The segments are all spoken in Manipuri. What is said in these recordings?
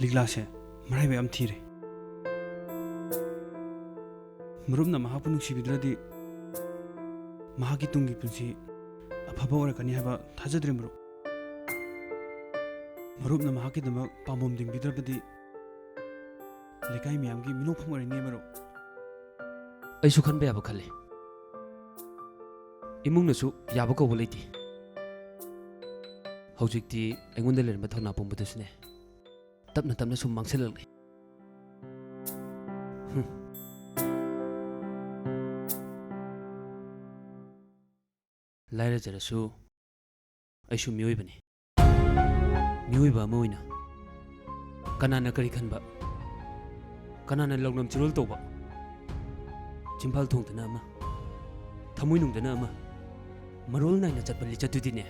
लिग्लासे मराई बयाम थीरे मरुमना महापु नुसिबिद्रदि महाकी तुंगी पुंसी अफबा ओरकनी हाबा थाजद्रे मरुमना महाकी दमक पामोम दिंबिद्रबदि लेकाई मियामगी मिनोफम ओरनी मरु अइसु खनबे याबो खले इमुंगनसु याबो कौबो लेति हौजिकति एंगोंदे लेरम थौना पोंबदसने तपना तपना सुम मांगसेलले लाइरा जरसु अइसु मियोइबने मियोइबा मोइना कनाना करी खनबा कनाना लौनम चिरोल तोबा चिंफाल थोंदना अमा थमुइ नुंदना अमा मरोल नाइना चटपली चतुदिने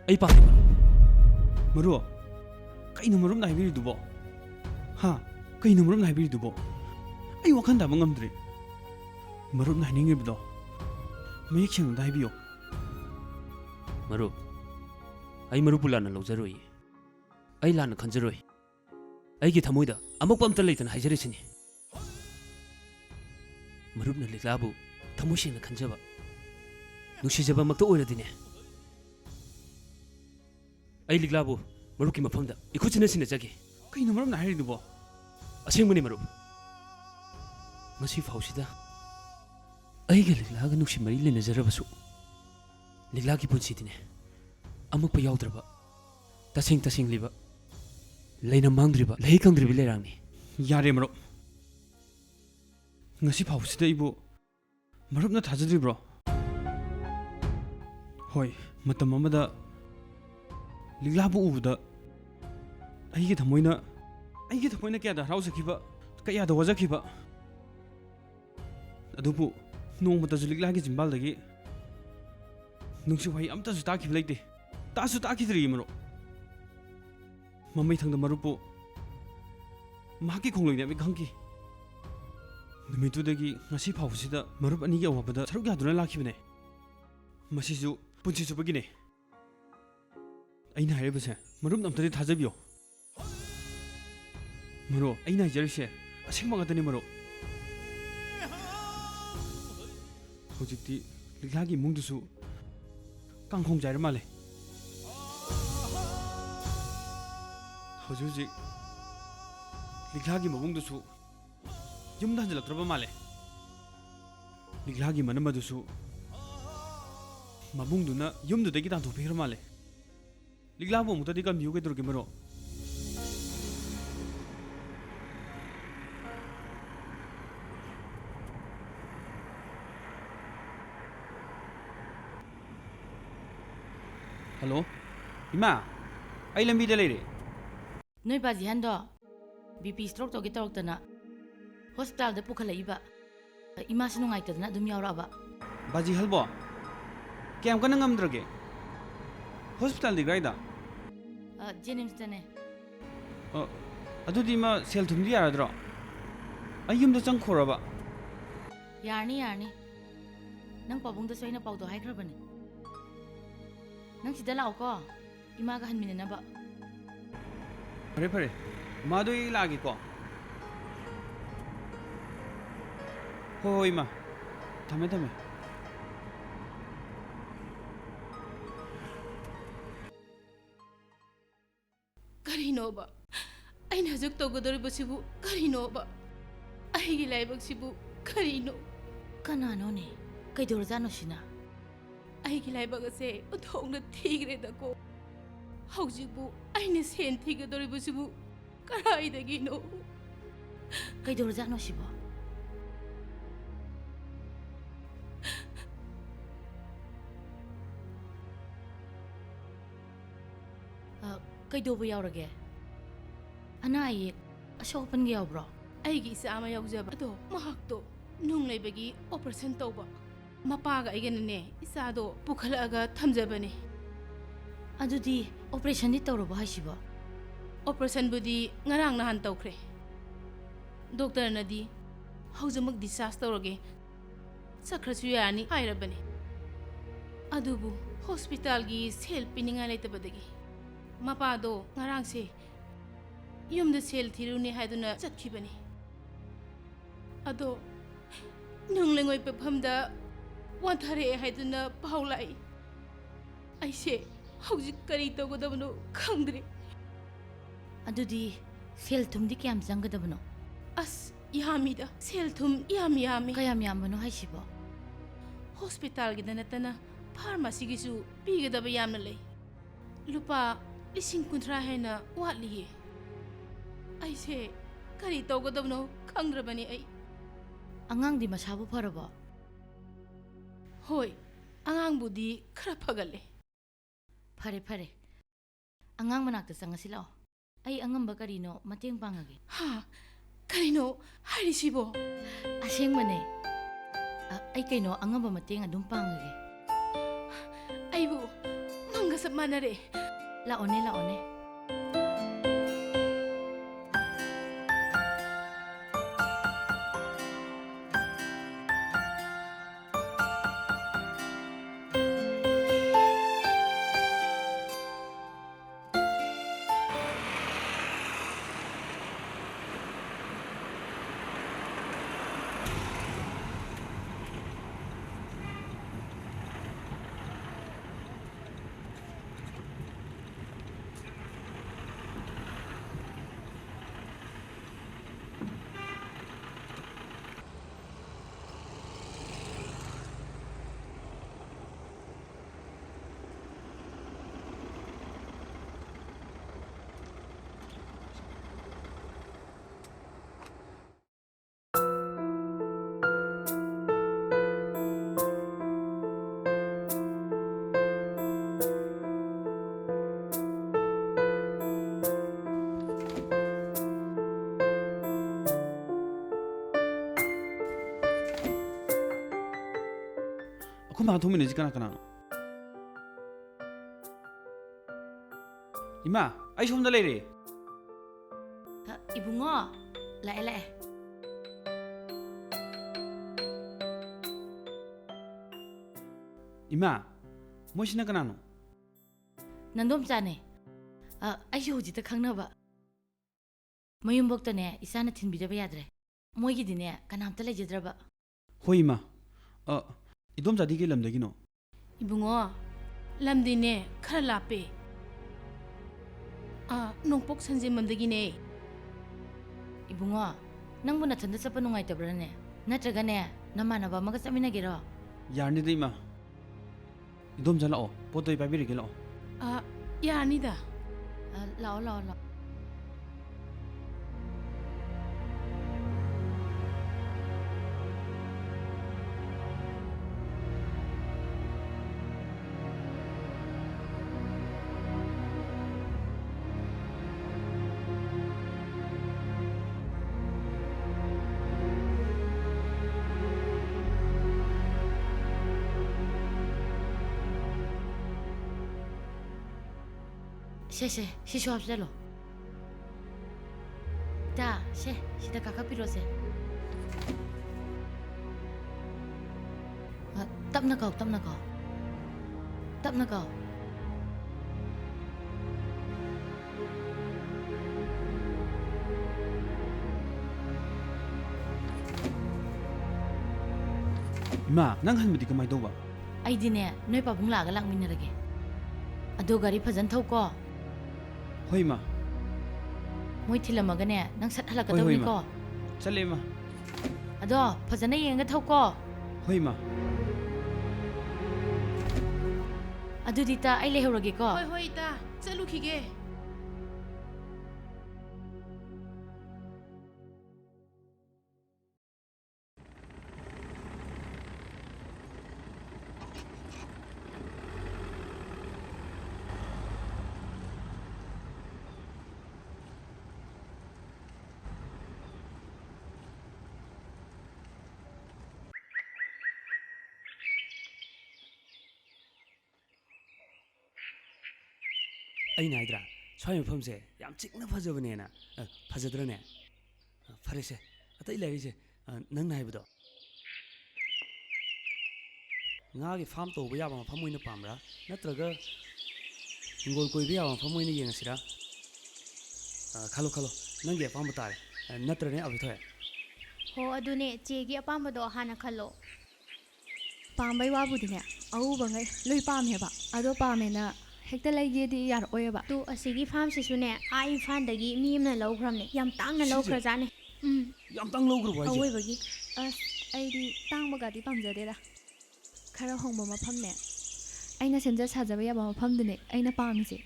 अइ पाखे मरु कईनो मरुम नाइबिरिदुबो हा कईनो मरुम नाइबिरिदुबो अइ वखन दाबो ngamद्रे मरुम नाइनिंगिबदो मयेक सेंग दाइबियो मरुप अइ मरुप लाना लौजरोइ अइ लाना खंजरोइ अइगी थमोइदा अमक पमता लेतना हाइजरेसिनि मरुपना लिग्लाबु थमोइसेंना खंजबा नुसिजबा मक्ता ओइरदिने अइ लिग्लाबु मरुपकी मफमदा इखुचिनसिना जगे कईनो मरुम नाइरिदुबो असेंगमनि मरुप ngasi fausida aiga liglaga nuksi mari lena jarabsu liglagi punsitine amuk pa yaudraba tasing liba leina mangdriba lei kangdribi lerangni yare maro ngasi fausida ibu marupna thajadribro hoi matam amada liglabu ubuda aigi thamoina kya da rausakiba kaya da wajakiba अदुबु नोंमतजु लिग्लागी जिंबालदगी नुंसि वही अमतजु ताखिब लेते तासु ताखिद्रि मरो मम्मै थंग मरुपु माकी खोंलोइने बि खंकी निमितुदगी ngasi फावसिदा मरुप अनिगी अवबदा सरुक यादुना लाखिबने मसिजु पुंसि सुबगिने अइना हाइबसे मरुप नमतदि थाजबियो मरो अइना हाइजरिसे असिंग मंगतनि मरो हौजिकति लिग्लागी मुंगदुसु कांखों जाइर माले हौजिक लिग्लागी मबुंगदुसु युमदा हंजलक्त्रबा माले लिग्लागी मनमदुसु मबुंगदुना युमदुदगी तांथोफिर माले लिग्लाबु मुतदि कम युगे दुर्गे मरो हेलो इमा आई लंबीदा लेरे नोई बाजी हंदो बीपी स्ट्रोक तोगे तौरतना हॉस्पिटल दे पुखलइबा इमा से नुंगाइतदना दुम यावराबा बाजी हलबो केम कन ngamद्रगे हॉस्पिटल दि ग्राइदा जेनिम्स तने अदुदि मा सेल थुमदि यारद्रो अयुमदा चंखोरबा यारनी नंग पाबुंगदा सोइना पाउदो हाइख्रबने नंग सिदा लाओको इमागा हनमिननबा फरे मादो इ लागे को हो इमा थमे करिनोबा अइना जुक तोगदोरिबसिबु करिनोबा अइगी लाइबक्सिबु करिनो कनानोने कैदोरजानो सिना अइगी लाइबगसे उथोंग थीग्रेदको हौजिबु अइने सेन थीगदोरिबसिबु कराइदगिनो कैदोरजानो सिबो कैदोबु यावरगे ꯑꯅꯥ ꯑꯌꯦꯛ ꯑꯁꯣꯛꯄꯟꯒ ꯌꯥꯎꯕ꯭ꯔꯣ? ꯑꯩꯒꯤ ꯏꯆꯥ ꯑꯃ ꯌꯥꯎꯖꯕ ꯑꯗꯣ ꯃꯍꯥꯛꯇꯣ ꯅꯨꯡ ꯂꯩꯕꯒꯤ ꯑꯣꯄꯔꯦꯁꯟ ꯇꯧꯕ ꯃꯄꯥꯒ ꯑꯩꯒꯅꯅꯦ ꯏꯆꯥꯗꯣ ꯄꯨꯈꯠꯂꯛꯑꯒ ꯊꯝꯖꯕꯅꯦ ꯑꯗꯨꯗꯤ ꯑꯣꯄꯔꯦꯁꯟꯗꯤ ꯇꯧꯔꯕꯣ ꯍꯥꯏꯁꯤꯕꯣ? ꯑꯣꯄꯔꯦꯁꯟꯕꯨꯗꯤ ꯉꯔꯥꯡ ꯅꯍꯥꯟ ꯇꯧꯈ꯭ꯔꯦ ꯗꯣꯛꯇꯔꯅꯗꯤ ꯍꯧꯖꯤꯛꯃꯛ ꯗꯤꯁꯆꯥꯔꯖ ꯇꯧꯔꯒꯦ ꯆꯠꯈ꯭ꯔꯁꯨ ꯌꯥꯔꯅꯤ ꯍꯥꯏꯔꯕꯅꯦ ꯑꯗꯨꯕꯨ ꯍꯣꯁꯄꯤꯇꯥꯜꯒꯤ ꯁꯦꯜ ꯄꯤꯅꯤꯡꯉꯥꯏ ꯂꯩꯇꯕꯗꯒꯤ ꯃꯄꯥꯗꯣ ꯉꯔꯥꯡꯁꯦ ꯌꯨꯝꯗ ꯁꯦꯜ ꯊꯤꯔꯨꯅꯤ ꯍꯥꯏꯗꯨꯅ ꯆꯠꯈꯤꯕꯅꯤ ꯑꯗꯣ ꯅꯨꯡ ꯂꯩꯉꯣꯏ ꯄꯦꯛꯐꯝꯗ ꯋꯥꯟꯊꯔꯛꯑꯦ ꯍꯥꯏꯗꯨꯅ ꯄꯥꯎ ꯂꯥꯛꯏ ꯑꯩꯁꯦ ꯍꯧꯖꯤꯛ ꯀꯔꯤ ꯇꯧꯒꯗꯕꯅꯣ ꯈꯪꯗ꯭ꯔꯦ ꯑꯗꯨꯗꯤ ꯁꯦꯜ ꯊꯨꯝꯗꯤ ꯀꯌꯥꯝ ꯆꯪꯒꯗꯕꯅꯣ? ꯑꯁ ꯌꯥꯝꯃꯤꯗ ꯁꯦꯜ ꯊꯨꯝ ꯌꯥꯝꯃꯤ ꯀꯌꯥꯝ ꯌꯥꯝꯕꯅꯣ ꯍꯥꯏꯁꯤꯕꯣ? ꯍꯣꯁꯄꯤꯇꯥꯜꯒꯤꯗ ꯅꯠꯇꯅ ꯐꯥꯔꯃꯥꯁꯤꯒꯤꯁꯨ ꯄꯤꯒꯗꯕ ꯌꯥꯝꯅ ꯂꯩ ꯂꯨꯄꯥ 50,000 ꯍꯦꯟꯅ ꯋꯥꯠꯂꯤꯌꯦ ꯑꯩꯁꯦ ꯀꯔꯤ ꯇꯧꯒꯗꯕꯅꯣ ꯈꯪꯗ꯭ꯔꯕꯅꯤ ꯑꯩ ꯑꯉꯥꯡꯗꯤ ꯃꯁꯥꯕꯨ ꯐꯔꯕꯣ? ꯍꯣꯏ ꯑꯉꯥꯡꯕꯨꯗꯤ ꯈꯔ ꯐꯒꯠꯂꯦ ꯐꯔꯦ ꯐꯔꯦ ꯑꯉꯥꯡ ꯃꯅꯥꯛꯇ ꯆꯪꯉꯁꯤ ꯂꯥꯛꯑꯣ ꯑꯩ ꯑꯉꯝꯕ ꯀꯔꯤꯅꯣ ꯃꯇꯦꯡ ꯄꯥꯡꯉꯒꯦ ꯍꯥ ꯀꯔꯤꯅꯣ ꯍꯥꯏꯔꯤꯁꯤꯕꯣ ꯑꯁꯦꯡꯕꯅꯦ ꯑꯩ ꯀꯩꯅꯣ ꯑꯉꯝꯕ ꯃꯇꯦꯡ ꯑꯗꯨꯝ ꯄꯥꯡꯉꯒꯦ ꯑꯩꯕꯨ ꯅꯪꯒ ꯆꯞ ꯃꯥꯟꯅꯔꯦ ꯂꯥꯛꯑꯣꯅꯦ ꯂꯥꯛꯑꯣꯅꯦ ꯑꯩꯈꯣꯏ ꯃꯥ ꯊꯣꯡꯃꯤꯟꯅꯁꯤ ꯀꯅꯥ ꯀꯅꯥꯅꯣ? ꯏꯃꯥ ꯑꯩ ꯁꯣꯝꯗ ꯂꯩꯔꯦ ꯏꯕꯨꯡꯉꯣ ꯂꯥꯛꯑꯦ ꯂꯥꯛꯑꯦ ꯏꯃꯥ ꯃꯣꯏꯁꯤꯅ ꯀꯅꯥꯅꯣ? ꯅꯪꯗꯣꯝꯆꯥꯅꯦ ꯑꯩꯁꯨ ꯍꯧꯖꯤꯛꯇ ꯈꯪꯅꯕ ꯃꯌꯨꯝꯕꯣꯛꯇꯅꯦ ꯏꯆꯥꯅ ꯊꯤꯟꯕꯤꯗꯕ ꯌꯥꯗ꯭ꯔꯦ ꯃꯣꯏꯒꯤꯗꯤꯅꯦ ꯀꯅꯥꯝꯇ ꯂꯩꯖꯗ꯭ꯔꯕ ꯍꯣꯏ ꯏꯃꯥ 이돔자디 ꯀꯩ ꯂꯝꯗꯒꯤꯅꯣ? 이붕어 lamꯗꯤꯅꯦ ꯈꯔ ꯂꯥꯞꯄꯦ ꯅꯣꯡꯄꯣꯛ ꯁꯟꯖꯦꯟꯕꯝꯗꯒꯤꯅꯦ 이붕어 ꯅꯪꯕꯨ ꯅꯊꯟꯗ ꯆꯠꯄ ꯅꯨꯡꯉꯥꯏꯇꯕ꯭ꯔꯅꯦ ꯅꯠꯇ꯭ꯔꯒꯅꯦ ꯅꯃꯥꯟꯅꯕ ꯑꯃꯒ ꯆꯠꯃꯤꯟꯅꯒꯦꯔꯣ? ꯌꯥꯔꯅꯤꯗ ꯏꯃꯥ 이돔자 ꯂꯥꯛꯑꯣ ꯄꯣꯠꯇꯣ ꯑꯩ ꯄꯥꯏꯕꯤꯔꯒꯦ ꯂꯥꯛꯑꯣ ꯌꯥꯅꯤꯗ ꯂꯥꯛꯑꯣ ꯂꯥꯛꯑꯣ ꯂꯥꯛꯑꯣ 세 시쇼 합세로 자 세 시다 가까 필요세 땀나 가 이마 난 한마디 그만 둬봐 아이디네 너희 바봉 라가 랑민나라게 아도 가리 파전 타고 ꯍꯣꯏ ꯏꯃꯥ ꯃꯣꯏ ꯊꯤꯜꯂꯝꯃꯒꯅꯦ ꯅꯪ ꯁꯠ ꯍꯣꯏ ꯍꯜꯂꯛꯀꯗꯧꯅꯤꯀꯣ ꯆꯠꯂꯦ ꯏꯃꯥ ꯑꯗꯣ ꯐꯖꯅ ꯌꯦꯡꯉꯒ ꯊꯧꯀꯣ ꯍꯣꯏ ꯏꯃꯥ ꯑꯗꯨꯗꯤ ꯇꯥ ꯑꯩ ꯂꯩꯍꯧꯔꯒꯦꯀꯣ ꯍꯣꯏ ꯍꯣꯏ ꯏꯇꯥ ꯆꯠꯂꯨꯈꯤꯒꯦ ꯑꯩꯅ ꯍꯥꯏꯗ꯭ꯔꯥ ꯁ꯭ꯋꯥꯏ ꯃꯐꯝꯁꯦ ꯌꯥꯝ ꯆꯤꯛꯅ ꯐꯖꯕꯅꯦꯅ ꯐꯖꯗ꯭ꯔꯅꯦ ꯐꯔꯦꯁꯦ ꯑꯇꯩ ꯂꯩꯔꯤꯁꯦ ꯅꯪꯅ ꯍꯥꯏꯕꯗꯣ ꯉꯥꯒꯤ ꯐꯥꯝ ꯇꯧꯕ ꯌꯥꯕ ꯃꯐꯝ ꯑꯣꯏꯅ ꯄꯥꯝꯕ꯭ꯔꯥ ꯅꯠꯇ꯭ꯔꯒ ꯍꯤꯡꯒꯣꯜ ꯀꯣꯏꯕ ꯌꯥꯕ ꯃꯐꯝ ꯑꯣꯏꯅ ꯌꯦꯡꯉꯁꯤꯔꯥ ꯈꯜꯂꯣ ꯅꯪꯒꯤ ꯑꯄꯥꯝꯕ ꯇꯥꯔꯦ ꯅꯠꯇ꯭ꯔꯅꯦ ꯑꯕꯤꯊꯣꯏ ꯍꯣ ꯑꯗꯨꯅꯦ ꯆꯦꯒꯤ ꯑꯄꯥꯝꯕꯗꯣ ꯍꯥꯟꯅ ꯈꯜꯂꯣ ꯄꯥꯝꯕꯩ ꯋꯥꯕꯨꯗꯤꯅꯦ ꯑꯎꯕꯉꯩ ꯂꯣꯏ ꯄꯥꯝꯃꯦꯕ ꯑꯗꯣ ꯄꯥꯝꯃꯦꯅ ꯍꯦꯛꯇ ꯂꯩꯒꯦꯗꯤ ꯌꯥꯔꯛꯑꯣꯏꯕ ꯇꯨ ꯑꯁꯤꯒꯤ ꯐꯥꯔꯝꯁꯤꯁꯨꯅꯦ ꯏꯝꯐꯥꯜꯗꯒꯤ ꯃꯤ ꯑꯃꯅ ꯂꯧꯈ꯭ꯔꯕꯅꯦ ꯌꯥꯝ ꯇꯥꯡꯅ ꯁꯤꯁꯦ? ꯂꯧꯈ꯭ꯔꯖꯥꯠꯅꯦ ꯌꯥꯝ ꯇꯪ ꯂꯧꯈ꯭ꯔꯕꯣ ꯍꯥꯏꯁꯦ ꯑꯋꯣꯏꯕꯒꯤ ꯑꯁ ꯑꯩꯗꯤ ꯇꯥꯡꯕꯒꯗꯤ ꯄꯥꯝꯖꯗꯦꯗ ꯈꯔ ꯍꯣꯡꯕ ꯃꯐꯝꯅꯦ ꯑꯩꯅ ꯁꯦꯝꯖ ꯁꯥꯖꯕ ꯌꯥꯕ ꯃꯐꯝꯗꯨꯅꯦ ꯑꯩꯅ ꯄꯥꯝꯃꯤꯁꯦ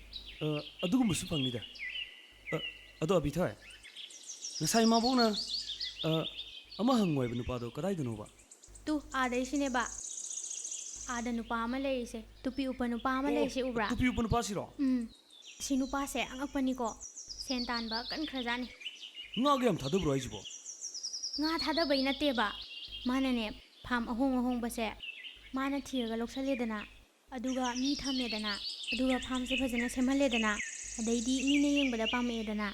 ꯑꯗꯨꯒꯨꯝꯕꯁꯨ ꯐꯪꯅꯤꯗ ꯑꯗꯣ ꯑꯕꯤꯊꯣꯏ ꯉꯁꯥꯏ ꯃꯥꯕꯣꯛꯅ ꯑꯃ ꯍꯪꯉꯣꯏꯕ ꯅꯨꯄꯥꯗꯣ ꯀꯗꯥꯏꯗꯅꯣꯕ ꯇꯨ ꯑꯥꯗꯩꯁꯤꯅꯦꯕ ꯑꯥꯗ ꯅꯨꯄꯥ ꯑꯃ ꯂꯩꯔꯤꯁꯦ ꯇꯨꯄꯤ ꯎꯞꯄ ꯅꯨꯄꯥ ꯑꯃ ꯂꯩꯔꯤꯁꯦ ꯎꯕ꯭ꯔꯥ ꯇꯨꯄꯤ ꯎꯞꯄ ꯅꯨꯄꯥꯁꯤꯔꯣ ꯁꯤ ꯅꯨꯄꯥꯁꯦ ꯑꯉꯛꯄꯅꯤꯀꯣ ꯁꯦꯟ ꯇꯥꯟꯕ ꯀꯟꯈ꯭ꯔꯖꯥꯠꯅꯤ ꯉꯥꯒ ꯌꯥꯝ ꯊꯥꯗꯕ꯭ꯔꯣ ꯍꯥꯏꯁꯤꯕꯣ ꯉꯥ ꯊꯥꯗꯕꯩ ꯅꯠꯇꯦꯕ ꯃꯥꯅꯅꯦ ꯐꯥꯝ ꯑꯍꯣꯡꯕꯁꯦ ꯃꯥꯅ ꯊꯤꯔꯒ ꯂꯧꯁꯜꯂꯦꯗꯅ ꯑꯗꯨꯒ ꯃꯤ ꯊꯝꯃꯦꯗꯅ ꯑꯗꯨꯒ ꯐꯥꯝꯁꯦ ꯐꯖꯅ ꯁꯦꯝꯍꯜꯂꯦꯗꯅ ꯑꯗꯩꯗꯤ ꯃꯤꯅ ꯌꯦꯡꯕꯗ ꯄꯥꯝꯃꯛꯑꯦꯗꯅ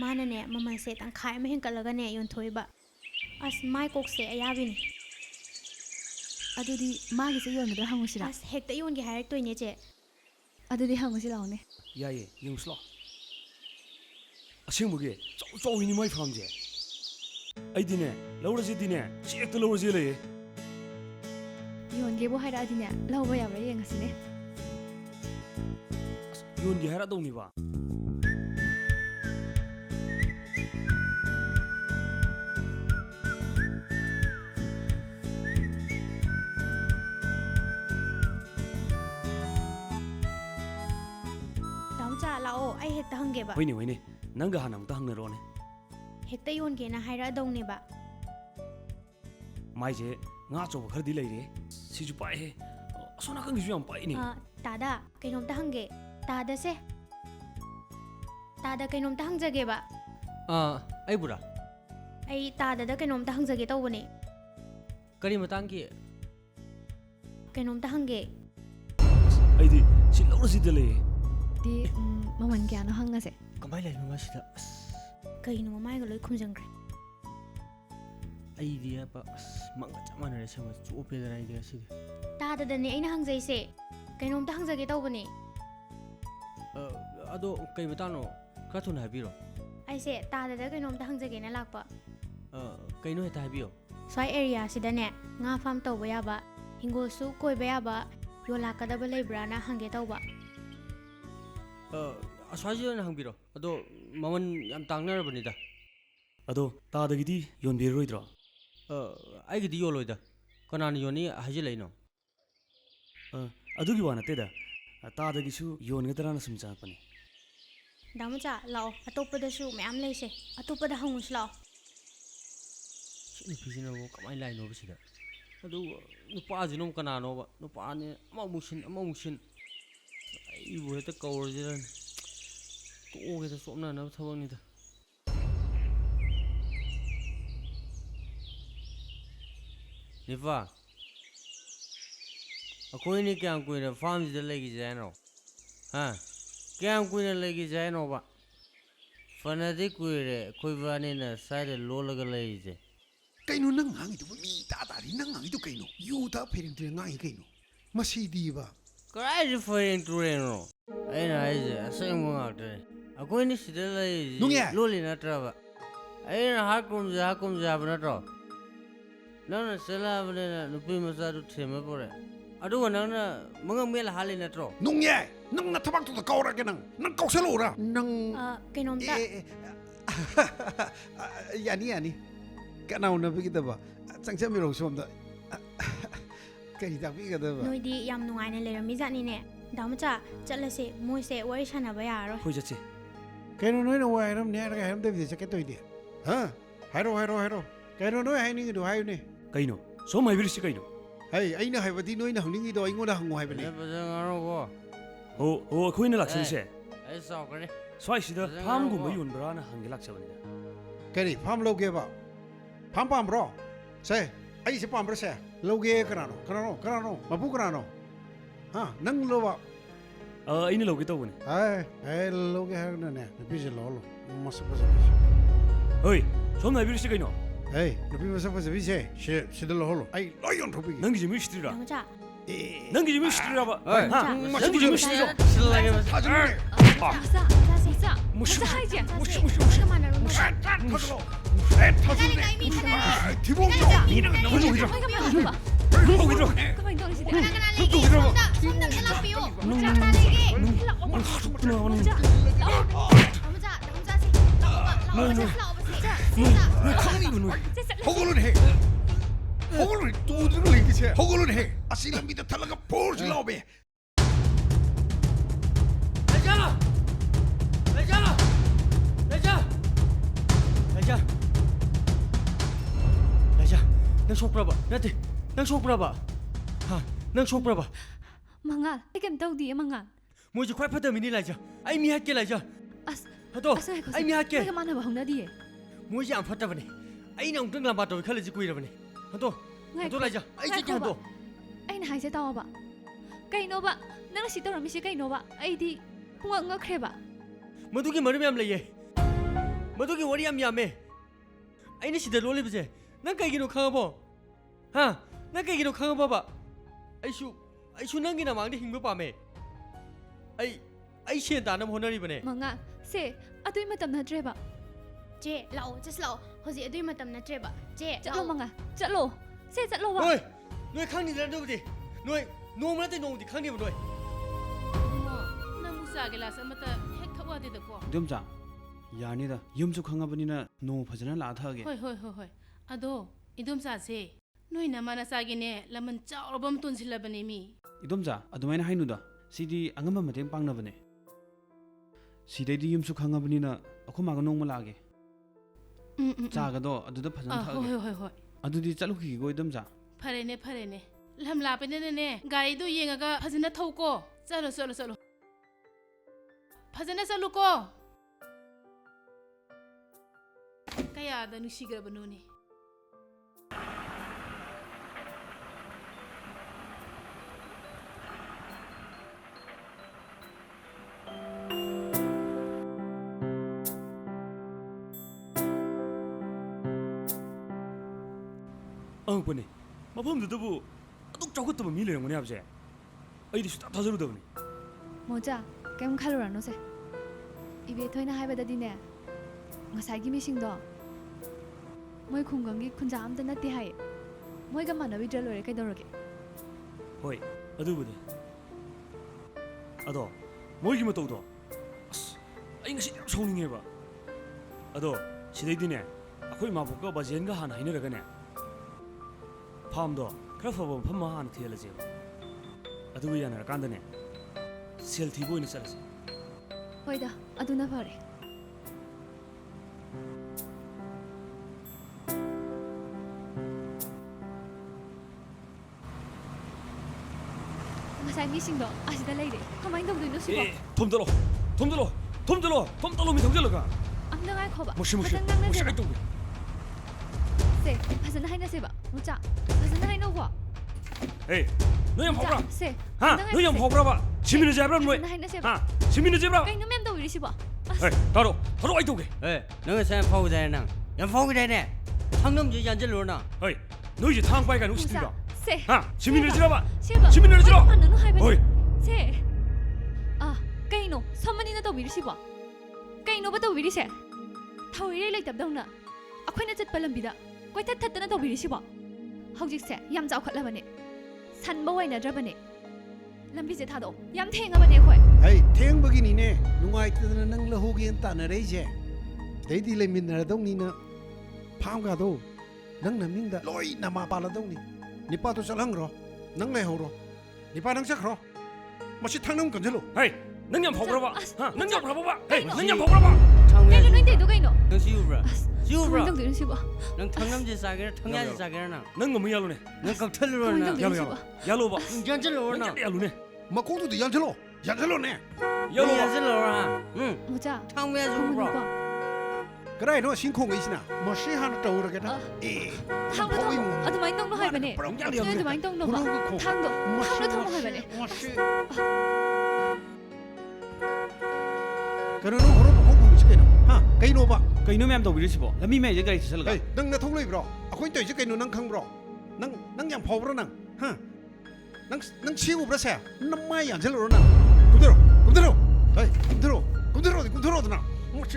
ꯃꯥꯅꯅꯦ ꯃꯃꯜꯁꯦ ꯇꯪꯈꯥꯏ ꯑꯃ ꯍꯦꯟꯀꯠꯂꯒꯅꯦ ꯌꯣꯟꯊꯣꯛꯏꯕ ꯑꯁ ꯃꯥꯏ ꯀꯣꯛꯁꯦ ꯑꯌꯥꯕꯤꯅꯤ ꯑꯗꯨꯗꯤ ꯃꯥꯒꯤꯁꯦ ꯌꯣꯟꯒꯗ꯭ꯔꯥ ꯍꯪꯉꯨꯁꯤꯔꯥ ꯑꯁ ꯍꯦꯛꯇ ꯌꯣꯟꯒꯦ ꯍꯥꯏꯔꯛꯇꯣꯏꯅꯦ ꯆꯦ ꯑꯗꯨꯗꯤ ꯍꯪꯉꯨꯁꯤ ꯂꯥꯛꯑꯣꯅꯦ ꯌꯥꯏꯌꯦ ꯌꯦꯡꯉꯨꯁꯤ ꯂꯥꯛꯑꯣ ꯑꯁꯦꯡꯕꯒꯤ ꯆꯥꯎꯏꯅꯤ ꯃꯥꯏ ꯐꯥꯝꯁꯦ ꯑꯩꯗꯤꯅꯦ ꯂꯧꯔꯁꯤꯗꯤꯅꯦ ꯆꯦꯛꯇ ꯂꯧꯔꯁꯤ ꯂꯩꯌꯦ ꯌꯣꯟꯒꯦꯕꯨ ꯍꯥꯏꯔꯛꯑꯗꯤꯅꯦ ꯂꯧꯕ ꯌꯥꯕ꯭ꯔꯥ ꯌꯦꯡꯉꯁꯤꯅꯦ ꯌꯣꯟꯒꯦ ꯍꯥꯏꯔꯛꯗꯧꯅꯤꯕ ꯗꯥꯎꯆꯥ ꯂꯥꯛꯑꯣ ꯑꯩ ꯍꯦꯛꯇ ꯍꯪꯒꯦꯕ ꯍꯣꯏꯅꯦ ꯅꯪꯒ ꯍꯥꯟꯅ ꯑꯝꯇ ꯍꯪꯅꯔꯣꯅꯦ ꯍꯦꯛꯇ ꯌꯣꯟꯒꯦꯅ ꯍꯥꯏꯔꯛꯑꯗꯧꯅꯦꯕ ꯃꯥꯏꯁꯦ ꯉꯥ ꯑꯆꯧꯕ ꯈꯔꯗꯤ ꯂꯩꯔꯦ ꯁꯤꯁꯨ ꯄꯥꯏꯍꯦ ꯑꯁꯣꯝ ꯅꯥꯀꯟꯒꯤꯁꯨ ꯌꯥꯝ ꯄꯥꯏꯅꯦ ꯇꯥꯗ ꯀꯩꯅꯣꯝꯇ ꯍꯪꯒꯦ ꯇꯥꯗꯁꯦ ꯇꯥꯗ ꯀꯩꯅꯣꯝꯇ ꯍꯪꯖꯒꯦꯕ ꯑꯩꯕꯨꯔꯥ ꯑꯩ ꯇꯥꯗꯗ ꯀꯩꯅꯣꯝꯇ ꯍꯪꯖꯒꯦ ꯇꯧꯕꯅꯦ ꯀꯔꯤ ꯃꯇꯥꯡꯒꯤ ꯀꯩꯅꯣꯝꯇ ꯍꯪꯒꯦ ꯑꯩꯗꯤ ꯁꯤ ꯂꯧꯔꯁꯤꯗ ꯂꯩꯌꯦ ꯗꯤ ꯃꯃꯜ ꯀꯌꯥꯅꯣ ꯍꯪꯉꯁꯦ ꯀꯃꯥꯏꯅ ꯂꯩꯔꯤꯅꯣ ꯉꯁꯤꯗ ꯑꯁ ꯀꯩꯅꯣ ꯃꯃꯥꯏꯒ ꯂꯣꯏ ꯈꯨꯝꯖꯤꯟꯈ꯭ꯔꯦ ꯑꯩꯗꯤ ꯃꯪꯒ ꯆꯞ ꯃꯥꯟꯅꯔꯦ ꯁꯦꯝꯕ ꯆꯣꯞꯄꯦꯗꯅ ꯑꯩꯗꯤ ꯉꯁꯤꯗꯤ ꯇꯥꯗꯗꯅꯦ ꯑꯩꯅ ꯍꯪꯖꯩꯁꯦ ꯀꯩꯅꯣꯝꯇ ꯍꯪꯖꯒꯦ ꯇꯧꯕꯅꯦ ꯑꯗꯣ ꯀꯩ ꯃꯇꯥꯡꯅꯣ ꯈꯔ ꯊꯨꯅ ꯍꯥꯏꯕꯤꯔꯣ ꯑꯩꯁꯦ ꯇꯥꯗꯗ ꯀꯩꯅꯣꯝꯇ ꯍꯪꯖꯒꯦꯅ ꯂꯥꯛꯄ ꯀꯩꯅꯣ ꯍꯦꯛꯇ ꯍꯥꯏꯕꯤꯌꯣ ꯁ꯭ꯋꯥꯏ ꯑꯦꯔꯤꯌꯥꯁꯤꯗꯅꯦ ꯉꯥ ꯐꯥꯝ ꯇꯧꯕ ꯌꯥꯕ ꯍꯤꯡꯒꯣꯜꯁꯨ ꯀꯣꯏꯕ ꯌꯥꯕ ꯌꯣꯜꯂꯥꯛꯀꯗꯕ ꯂꯩꯕ꯭ꯔꯥꯅ ꯍꯪꯒꯦ ꯇꯧꯕ ꯑꯁ꯭ꯋꯥꯏꯁꯤ ꯑꯣꯏꯅ ꯍꯪꯕꯤꯔꯣ ꯑꯗꯣ ꯃꯃꯜ ꯌꯥꯝ ꯇꯥꯡꯅꯔꯕꯅꯤꯗ ꯑꯗꯣ ꯇꯥꯗꯒꯤꯗꯤ ꯌꯣꯟꯕꯤꯔꯔꯣꯏꯗ꯭ꯔꯣ ꯑꯩꯒꯤꯗꯤ ꯌꯣꯜꯂꯣꯏꯗ ꯀꯅꯥꯅ ꯌꯣꯟꯅꯤ ꯍꯥꯏꯖꯤꯜꯂꯛꯏꯅꯣ ꯑꯗꯨꯒꯤ ꯋꯥ ꯅꯠꯇꯦꯗ ꯇꯥꯗꯒꯤꯁꯨ ꯌꯣꯟꯒꯗ꯭ꯔꯥꯅ ꯁꯨꯝ ꯆꯪꯉꯛꯄꯅꯦ ꯗꯥꯃꯆꯥ ꯂꯥꯛꯑꯣ ꯑꯇꯣꯞꯄꯗꯁꯨ ꯃꯌꯥꯝ ꯂꯩꯁꯦ ꯑꯇꯣꯞꯄꯗ ꯍꯪꯉꯨꯁꯤ ꯂꯥꯛꯑꯣ ꯁꯤ ꯅꯨꯄꯤꯁꯤꯅꯕꯨ ꯀꯃꯥꯏꯅ ꯂꯥꯛꯏꯅꯣꯕ ꯁꯤꯗ ꯑꯗꯨꯒ ꯅꯨꯄꯥꯁꯤꯅ ꯀꯅꯥꯅꯣꯕ ꯅꯨꯄꯥꯅꯤ ꯑꯃꯃꯨꯛ ꯁꯤꯟ ꯑꯩꯕꯨ ꯍꯦꯛꯇ ꯀꯧꯔꯁꯤꯔꯅꯤ ꯇꯣꯛꯑꯒꯦꯗ ꯆꯣꯞꯅꯅꯕ ꯊꯕꯛꯅꯤꯗ ꯅꯤꯄꯥ ꯑꯩꯈꯣꯏꯅꯤ ꯀꯌꯥꯝ ꯀꯨꯏꯅ ꯐꯥꯝꯁꯤꯗ ꯂꯩꯈꯤꯁꯦ ꯍꯥꯏꯅꯣ ꯀꯌꯥꯝ ꯀꯨꯏꯅ ꯂꯩꯈꯤꯁꯦ ꯍꯥꯏꯅꯣꯕ ꯐꯅꯗꯤ ꯀꯨꯏꯔꯦ ꯑꯩꯈꯣꯏ ꯕꯥꯅꯤꯅ ꯁ꯭ꯋꯥꯏꯗ ꯂꯣꯜꯂꯒ ꯂꯩꯔꯤꯁꯦ ꯀꯩꯅꯣ ꯅꯪ ꯉꯥꯡꯉꯤꯗꯨꯕꯨ ꯃꯤ ꯇꯥꯔꯤ ꯅꯪ ꯉꯥꯡꯉꯤꯗꯨ ꯀꯩꯅꯣ ꯌꯨꯗ ꯐꯩꯔꯦꯡ ꯇꯨꯔꯦꯡ ꯉꯥꯡꯉꯤ ꯀꯩꯅꯣ ꯃꯁꯤꯗꯤꯕ ꯀꯗꯥꯏꯗ ꯐꯩꯔꯦꯡ ꯇꯨꯔꯦꯡꯅꯣ ꯑꯩꯅ ꯍꯥꯏꯁꯦ ꯑꯁꯦꯡꯕ ꯉꯥꯛꯇꯅꯦ ꯑꯩꯈꯣꯏꯅꯤ ꯁꯤꯗ ꯂꯩꯔꯤꯁꯤ ꯅꯨꯡꯉꯥꯏ ꯂꯣꯜꯂꯤ ꯅꯠꯇ꯭ꯔꯕ ꯑꯩꯅ ꯍꯥꯀꯨꯝꯁꯦ ꯍꯥꯏꯕ ꯅꯠꯇ꯭ꯔꯣ ꯅꯪꯅ ꯆꯦꯜꯂꯛꯑꯕꯅꯤꯅ ꯅꯨꯄꯤ ꯃꯆꯥꯗꯨ ꯊꯦꯝꯃ ꯄꯣꯔꯦ ꯑꯗꯨꯒ ꯅꯪꯅ ꯃꯉꯛ ꯃꯦꯜ ꯍꯥꯜꯂꯤ ꯅꯠꯇ꯭ꯔꯣ ꯅꯨꯡꯉꯥꯏ ꯅꯪꯅ ꯊꯕꯛꯇꯨꯗ ꯀꯧꯔꯒꯦ ꯅꯪ ꯀꯧꯁꯜꯂꯛꯎꯔꯥ ꯅꯪ ꯀꯩꯅꯣꯝꯇ ꯌꯥꯅꯤ ꯀꯅꯥ ꯎꯅꯕꯤꯒꯗꯕ ꯆꯪꯖꯟꯕꯤꯔꯛꯎ ꯁꯣꯝꯗ ꯀꯔꯤ ꯇꯥꯛꯄꯤꯒꯗꯕ ꯅꯣꯏꯗꯤ ꯌꯥꯝ ꯅꯨꯡꯉꯥꯏꯅ ꯂꯩꯔꯝꯃꯤ ꯖꯥꯠꯅꯤꯅꯦ ꯗꯥꯃꯆꯥ ꯆꯠꯂꯁꯦ ꯃꯣꯏꯁꯦ ꯋꯥꯔꯤ ꯁꯥꯟꯅꯕ ꯌꯥꯔꯔꯣꯏ ꯑꯩꯈꯣꯏ ꯆꯠꯁꯤ ꯀꯩꯅꯣ ꯅꯣꯏꯅ ꯋꯥ ꯍꯥꯏꯔꯝꯅꯤ ꯍꯥꯏꯔꯒ ꯍꯥꯏꯔꯝꯗꯕꯤꯗ ꯆꯠꯀꯦ ꯇꯧꯏꯗꯤ ꯍꯥꯏꯔꯣ ꯀꯩꯅꯣ ꯅꯣꯏ ꯍꯥꯏꯅꯤꯡꯉꯤꯗꯣ ꯍꯥꯏꯌꯨꯅꯦ ꯀꯩꯅꯣ ꯁꯣꯝ ꯍꯥꯏꯕꯤꯔꯤꯁꯤ ꯀꯩꯅꯣ ꯑꯩꯅ ꯍꯥꯏꯕꯗꯤ ꯅꯣꯏꯅ ꯍꯪꯅꯤꯡꯉꯤꯗꯣ ꯑꯩꯉꯣꯟꯗ ꯍꯪꯉꯨ ꯍꯥꯏꯕꯅꯦ ꯐꯖꯅ ꯉꯥꯡꯉꯣꯀꯣ ꯑꯩꯈꯣꯏꯅ ꯂꯥꯛꯆꯔꯤꯁꯦ ꯑꯩ ꯆꯥꯎꯈ꯭ꯔꯦ ꯁ꯭ꯋꯥꯏꯁꯤꯗ ꯐꯖꯅ ꯐꯥꯝꯒꯨꯝꯕ ꯉꯥꯡꯉꯣꯀꯣ. ꯌꯣꯟꯕ꯭ꯔꯥꯅ ꯍꯪꯒꯦ ꯂꯥꯛꯆꯕꯅꯤꯗ ꯀꯔꯤ ꯐꯥꯝ ꯂꯧꯒꯦꯕ ꯐꯥꯝ ꯄꯥꯝꯕ꯭ꯔꯣ ꯁꯦ ꯑꯩꯁꯦ ꯄꯥꯝꯕ꯭ꯔꯥ ꯁꯦ ꯂꯧꯒꯦ ꯀꯅꯥꯅꯣ ꯃꯄꯨ ꯀꯅꯥꯅꯣ ꯅꯪ ꯂꯣꯕ ꯑꯩꯅ ꯂꯧꯒꯦ ꯇꯧꯕꯅꯦ ꯑꯩ ꯂꯧꯒꯦ ꯍꯥꯏꯔꯒꯅꯅꯦ ꯅꯨꯄꯤꯁꯦ ꯂꯧꯍꯜꯂꯣ ꯃꯁꯛ ꯐꯖꯕꯤꯁꯦ ꯍꯣꯏ ꯁꯣꯝꯅ ꯍꯥꯏꯕꯤꯔꯤꯁꯤ ꯀꯩꯅꯣ ꯅꯨꯄꯤ ꯃꯁꯛ ꯐꯖꯕꯤꯁꯦ ꯁꯤꯗ ꯂꯧꯍꯜꯂꯣ ꯑꯩ ꯂꯣꯏ ꯌꯣꯟꯊꯣꯛꯄꯤꯒꯦ ꯅꯪꯒꯤꯁꯤ ꯃꯤ ꯎꯁꯤꯠꯇ꯭ꯔꯤꯔꯥ ꯅꯪꯃꯆꯥ ꯅꯪꯒꯤꯁꯤ ꯃꯤ ꯎꯁꯤꯠꯇ꯭ꯔꯤꯔꯥꯕ ꯅꯪꯒꯤꯁꯤ ꯃꯤ 실라게 ꯃꯆꯥ 무슨 하이지? ꯅꯪꯒ ꯃꯥꯟꯅꯔꯨꯅꯨ 터질러 터질래 뒤봉조 거기로 가만히 떨어지대. 허구는 해 허구는 또 들어 이기세 허구는 해 아시랑 믿어 달라가 볼을 나오게 레자 난 속브라바 나한테 난 속브라바 난 속브라바 망아, 이게 đâu đi 망아? 뭐지 콰파더 미니 라자 아이 미할게 라자 아스, 하도 아스 해거. 아이 미할게 내가 만나 봐 홍나디. 뭐지 안 팠다버네 아이 나 엉뚱 라바도 칼레지 꾸이라버네 하도 하도 라자 아이 지금 하도 anh hai sẽ to ba. Cây nô ba, nang si to làm gì cây nô ba? Ai đi, ngơ ngơ khe ba. 머두기 머리면 암 레예 머두기 워리 암 야메 아이네 시대 롤리브제 난 까이기로 강아보 난 까이기로 강아봐봐 아이슈 난기나 망데 힘을 밤에 아이 시엔 다는 호너리버네 망아, se, aduy matam na tre ba. เจ๊เราจะสโลเขาสิอดุยมาตำนะเจ๊บะเจ๊ Chặt lô 망아, chặt lô, se chặt lô ba. 너희 너희 강니 란도부디 너희 노무라데 노무디 강니 뭐 너희 ꯅꯪ ꯃꯨꯁꯥꯒꯦ ꯂꯥꯁ ꯑꯃꯇ ꯍꯦꯛ ꯊꯛꯋꯥꯗꯦꯗꯀꯣ 이놈자 야니다 염주 강아버니나 노 파전을 나타하게 ꯍꯣꯏ ꯑꯗꯣ ꯏꯗꯣꯝꯆꯥꯁꯦ ꯅꯣꯏ ꯅꯃꯥ ꯅꯆꯥꯒꯤꯅꯦ ꯂꯃꯟ ꯆꯥꯎꯔꯕ ꯑꯃ ꯇꯣꯟꯁꯤꯜꯂꯕꯅꯦ ꯃꯤ 이놈자 ꯑꯗꯨꯃꯥꯏꯅ ꯍꯥꯏꯅꯨꯗ ꯁꯤꯗꯤ ꯑꯉꯝꯕ ꯃꯇꯦꯡ ꯄꯥꯡꯅꯕꯅꯦ 시대디 염주 강아버니나 ꯑꯩꯈꯣꯏ ꯃꯥꯒ ꯅꯣꯡꯃ ꯂꯥꯛꯑꯒꯦ ꯆꯥꯒꯗꯣ ꯑꯗꯨꯗ ꯐꯖꯅ ꯊꯛꯑꯒꯦ ꯍꯣꯏ ꯑꯗꯨꯗꯤ ꯆꯠꯂꯨꯈꯤꯒꯦꯀꯣ 이놈자 ꯐꯔꯦꯅꯦ ꯂꯝ ꯂꯥꯞꯄꯅꯤꯅꯅꯦ ꯒꯥꯔꯤꯗꯣ ꯌꯦꯡꯉꯒ ꯐꯖꯅ ꯊꯧꯀꯣ ꯆꯠꯂꯣ ꯐꯖꯅ ꯆꯠꯂꯨꯀꯣ ꯀꯌꯥꯗ ꯅꯨꯡꯁꯤꯈ꯭ꯔꯕꯅꯣꯅꯦ ꯄꯅꯦ ꯃꯐꯝꯗꯨꯗꯕꯨ ꯑꯗꯨꯛ ꯆꯥꯎꯈꯠꯇꯕ ꯃꯤ ꯂꯩꯔꯝꯒꯅꯤ ꯍꯥꯏꯕꯁꯦ ꯑꯩꯗꯤ ꯁꯨꯡꯊꯥ ꯊꯥꯖꯔꯨꯗꯕꯅꯤ 모자, ꯀꯩꯝ ꯈꯜꯂꯨꯔꯅꯨꯁꯦ. 이베 ꯊꯣꯏꯅ ꯍꯥꯏꯕꯗꯗꯤꯅꯦ. ꯉꯁꯥꯏꯒꯤ ꯃꯤꯁꯤꯡꯗꯣ ꯃꯣꯏ ꯈꯨꯡꯒꯪꯒꯤ ꯈꯨꯟꯖꯥ ꯑꯝꯇ ꯅꯠꯇꯦ ꯍꯥꯏꯌꯦ. ꯃꯣꯏꯒ ꯃꯥꯟꯅꯕꯤꯗ꯭ꯔ ꯂꯣꯏꯔꯦ ꯀꯩꯗꯧꯔꯒꯦ? ꯍꯣꯏ ꯑꯗꯨꯕꯨꯗꯤ ꯑꯗꯣ ꯃꯣꯏꯒꯤ ꯃꯇꯧꯗꯣ ꯑꯁ ꯑꯩ ꯉꯁꯤ ꯌꯥꯝ ꯁꯥꯎꯅꯤꯡꯉꯦꯕ ꯑꯗꯣ ꯁꯤꯗꯩꯗꯤꯅꯦ ꯑꯩꯈꯣꯏ ꯏꯃꯥꯕꯣꯛꯀ ꯕꯥꯖꯦꯟꯒ ꯍꯥꯟꯅ ꯍꯥꯏꯅꯔꯒꯅꯦ ꯐꯥꯝꯗꯣ ꯈꯔ ꯐꯕ ꯃꯐꯝ ꯑꯃ ꯍꯥꯟꯅ ꯊꯤꯍꯜꯂꯁꯦꯕ ꯑꯗꯨꯒ ꯌꯥꯅꯔꯀꯥꯟꯗꯅꯦ ꯁꯦꯜ ꯊꯤꯕ ꯑꯣꯏꯅ ꯆꯠꯂꯁꯦ ꯍꯣꯏꯗ, ꯑꯗꯨꯅ ꯐꯔꯦ. ngài 미싱도 아시다 레이데 가만히 둬두이노 시고 덤들어 미 덤들어가 암당할 커봐 무시 아이도 세 하선 하이나 세바 무자 하선 하이노 과 에이 너야 봐봐 세 너야 봐봐 지민을 잡으라 너 하이나 세바 지민을 잡으라 그냥 놈 도 이리 시바 에이 바로 아이도게 너가 생 파우다이나 연 파우다이네 상놈지 연질로나 에이 너 이제 탕바이가 누시든가 세 지민을 잡아 시바 지민을 잡아 너는 하이바 어이 세 cây nô 선만이나 더 위리 시바 cây nô bắt đầu 위리 세 타위리 lấy tập đông nè 아ქვ이나 chất 발람비다 quay thắt thắt 더 위리 시바 hꯧ직세 얌 자욱할라바네 산보와이나 잡아네 람비세 타도 얌 탱아바네 코 hey ꯊꯦꯡꯕꯒꯤꯅꯤꯅꯦ ꯅꯨꯡꯉꯥꯏꯇꯗꯅ ꯅꯪ ꯂꯧꯍꯧꯒꯦꯅ ꯇꯥꯟꯅꯔꯛꯏꯁꯦ ꯗꯩꯗꯤ ꯂꯩꯃꯤꯟꯅꯔꯗꯧꯅꯤꯅ ꯐꯥꯝꯒꯥꯗꯣ ꯅꯪ ꯅꯃꯤꯡꯗ ꯂꯣꯏ ꯅꯃꯥ ꯄꯥꯜꯂꯗꯧꯅꯤ ꯅꯤꯄꯥꯗꯣ ꯆꯠꯍꯟꯈ꯭ꯔꯣ ꯅꯪ ꯂꯩꯍꯧꯔꯣ ꯅꯤꯄꯥ ꯅꯪ ꯆꯠꯈ꯭ꯔꯣ ꯃꯁꯤ ꯊꯥꯡꯅꯝ ꯀꯟꯁꯤꯜꯂꯨ 에이 능력 봐봐 능력 봐봐 에이 능력 봐봐 cây nô 인데 누가 이노 너 시우브라 시우브라 동 되는 시바 넌 탕남지 싸게라 탕야지 싸게라나 능거 뭐 야로네 넌 깜틀로나 동 되는 시바 야로 봐 연질로나 야로네 마코도도 연슬로네 야로 봐 연질로나 응 모자 탕외 고문과 좀 그래 너 신콩 있으나 머시 하나 떠오르게나 탕도 통 아도 많이 똥도 할바네 아도 많이 똥도 봐 탕도 하이바네 머시 그러는 호로 보고 있지 그노 하 그노 봐 ꯀꯩꯅꯣ ꯃꯌꯥꯝ ꯇꯧꯕꯤꯔꯤꯁꯤꯕꯣ ꯂꯝꯕꯤ ꯃꯌꯥꯏꯗ ꯒꯥꯔꯤ ꯊꯠꯆꯜꯂꯒ 에이 넌 통 레이브로 아코인 또 이제 그노 넌 강브로 넌 양 파워로 넌 치고 브라세 넌 마이 안 절로 넌 곰대로 나 뭐지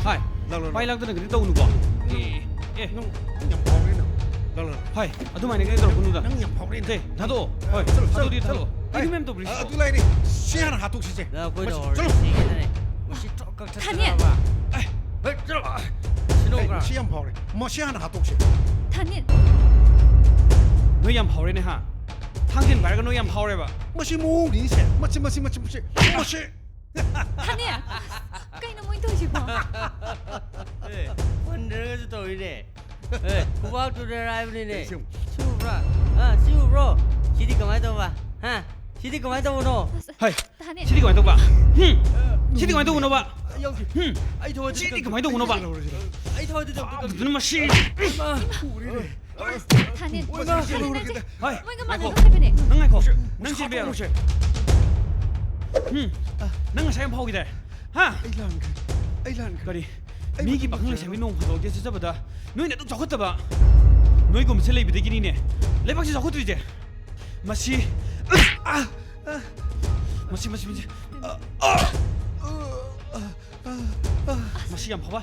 はい 랄랄 ไป락드는 그리 떠오는거 예 넌양 파워리나 랄랄 はい아두마이네 그리 떠오는다 넌양 파워리나 네 나도はい나도 뒤에 타도 이 맴 떠버리시고 아 둘라이리 시한 하톡 시제 나 거기다 절로 무시 똑같아 다니엘. 절로 신호가 시한 파워리 뭐 시한 하톡 시 다니엘. 너희 양 파워래네 하 당신 말고 너희 양 파워래봐 뭐시 뭐 리세 뭐지 다니엘. 까이노 뭐 인도시고. 원래가 또 이래 고박 두드라이브네 지금. 치우브라 치우브로 시디 그만 둬봐 시디 그만 둬보노 はい 다니엘. 시디 그만 떠봐 시디 그만 떠보노 봐 여기 아이 더워 시디 그만 떠보노 봐 아이 더워 무슨 맛이 다니엘. 얼마나 다니엘. 하이 뭐 이거 많은 아이고 거 nang ai ko nang chi bia nang sai phau gi da ha 아이란 kari mi gi bakang le sai nong phau ge sa ba noi na du chokot ba noi gum se le bi de gi ni ne le bak si chokot ri je masi masi masi yam phau ba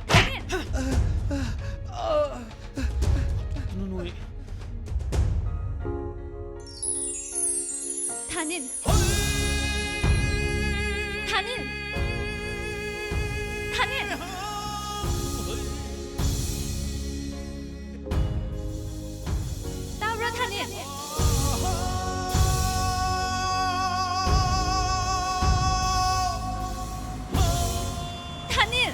noi 다니엘. 다니엘. 다니엘. 따브라 다니엘. 다니엘.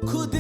खुद